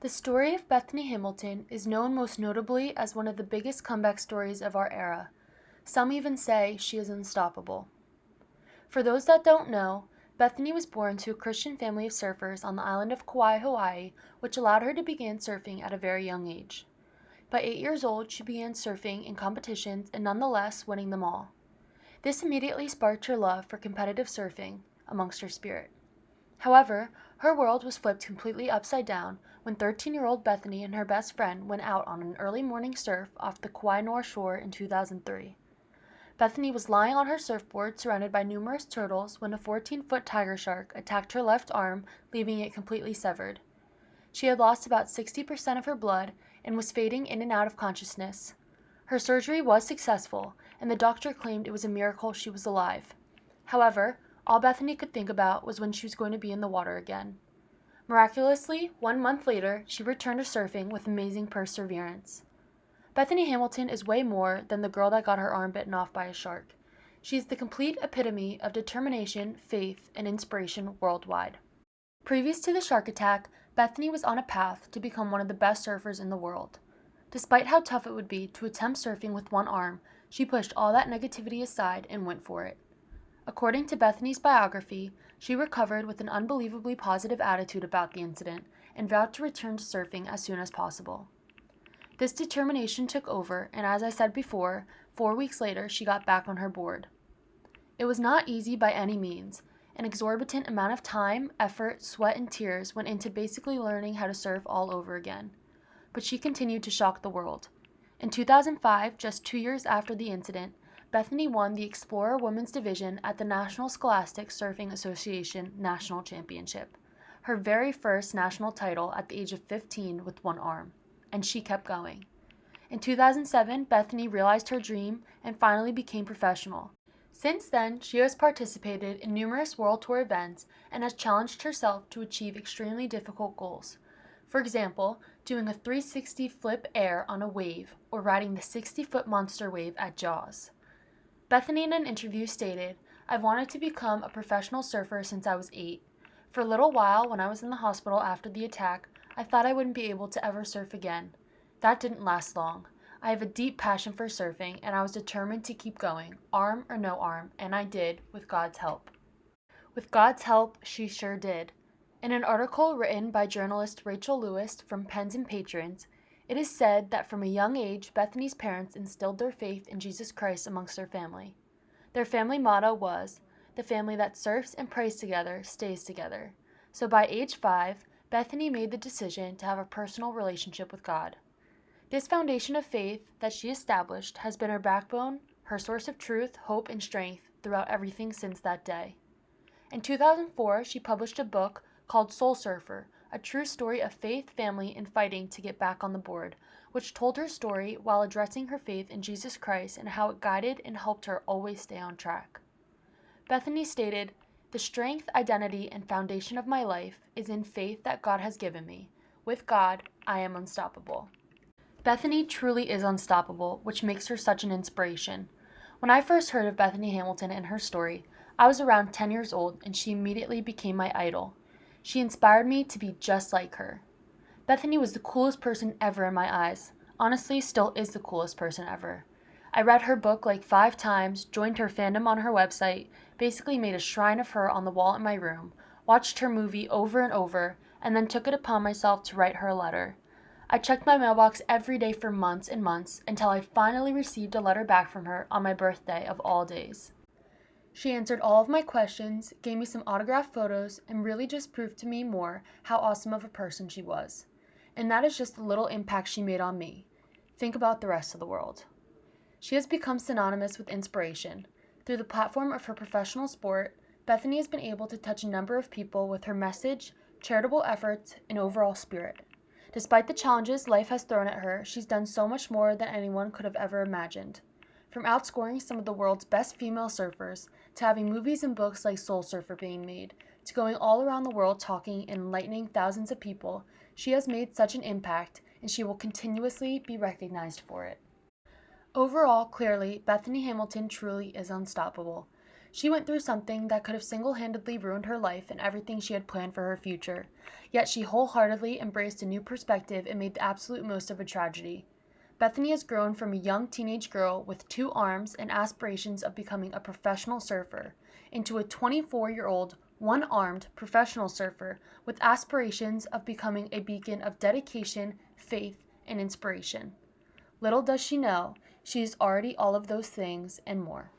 The story of Bethany Hamilton is known most notably as one of the biggest comeback stories of our era. Some even say she is unstoppable. For those that don't know, Bethany was born to a Christian family of surfers on the island of Kauai, Hawaii, which allowed her to begin surfing at a very young age. By 8 years old, she began surfing in competitions and nonetheless winning them all. This immediately sparked her love for competitive surfing amongst her spirit. However, her world was flipped completely upside down when 13-year-old Bethany and her best friend went out on an early morning surf off the Kauai North Shore in 2003. Bethany was lying on her surfboard surrounded by numerous turtles when a 14-foot tiger shark attacked her left arm, leaving it completely severed. She had lost about 60% of her blood and was fading in and out of consciousness. Her surgery was successful, and the doctor claimed it was a miracle she was alive. However, all Bethany could think about was when she was going to be in the water again. Miraculously, 1 month later, she returned to surfing with amazing perseverance. Bethany Hamilton is way more than the girl that got her arm bitten off by a shark. She is the complete epitome of determination, faith, and inspiration worldwide. Previous to the shark attack, Bethany was on a path to become one of the best surfers in the world. Despite how tough it would be to attempt surfing with one arm, she pushed all that negativity aside and went for it. According to Bethany's biography, she recovered with an unbelievably positive attitude about the incident and vowed to return to surfing as soon as possible. This determination took over, and as I said before, 4 weeks later she got back on her board. It was not easy by any means. An exorbitant amount of time, effort, sweat, and tears went into basically learning how to surf all over again. But she continued to shock the world. In 2005, just 2 years after the incident, Bethany won the Explorer Women's Division at the National Scholastic Surfing Association National Championship, her very first national title at the age of 15 with one arm, and she kept going. In 2007, Bethany realized her dream and finally became professional. Since then, she has participated in numerous World Tour events and has challenged herself to achieve extremely difficult goals. For example, doing a 360 flip air on a wave or riding the 60-foot monster wave at Jaws. Bethany in an interview stated, "I've wanted to become a professional surfer since I was 8. For a little while, when I was in the hospital after the attack, I thought I wouldn't be able to ever surf again. That didn't last long. I have a deep passion for surfing, and I was determined to keep going, arm or no arm, and I did, with God's help." With God's help, she sure did. In an article written by journalist Rachel Lewis from Pens and Patrons, it is said that from a young age, Bethany's parents instilled their faith in Jesus Christ amongst their family. Their family motto was, "The family that surfs and prays together stays together." So by age 5, Bethany made the decision to have a personal relationship with God. This foundation of faith that she established has been her backbone, her source of truth, hope, and strength throughout everything since that day. In 2004, she published a book called Soul Surfer, a true story of faith, family, and fighting to get back on the board, which told her story while addressing her faith in Jesus Christ and how it guided and helped her always stay on track. Bethany stated, "The strength, identity, and foundation of my life is in faith that God has given me. With God, I am unstoppable." Bethany truly is unstoppable, which makes her such an inspiration. When I first heard of Bethany Hamilton and her story, I was around 10 years old and she immediately became my idol. She inspired me to be just like her. Bethany was the coolest person ever in my eyes. Honestly, still is the coolest person ever. I read her book like 5 times, joined her fandom on her website, basically made a shrine of her on the wall in my room, watched her movie over and over, and then took it upon myself to write her a letter. I checked my mailbox every day for months and months until I finally received a letter back from her on my birthday of all days. She answered all of my questions, gave me some autographed photos, and really just proved to me more how awesome of a person she was. And that is just the little impact she made on me. Think about the rest of the world. She has become synonymous with inspiration. Through the platform of her professional sport, Bethany has been able to touch a number of people with her message, charitable efforts, and overall spirit. Despite the challenges life has thrown at her, she's done so much more than anyone could have ever imagined. From outscoring some of the world's best female surfers, to having movies and books like Soul Surfer being made, to going all around the world talking and enlightening thousands of people, she has made such an impact, and she will continuously be recognized for it. Overall, clearly, Bethany Hamilton truly is unstoppable. She went through something that could have single-handedly ruined her life and everything she had planned for her future, yet she wholeheartedly embraced a new perspective and made the absolute most of a tragedy. Bethany has grown from a young teenage girl with 2 arms and aspirations of becoming a professional surfer into a 24-year-old, one-armed professional surfer with aspirations of becoming a beacon of dedication, faith, and inspiration. Little does she know, she is already all of those things and more.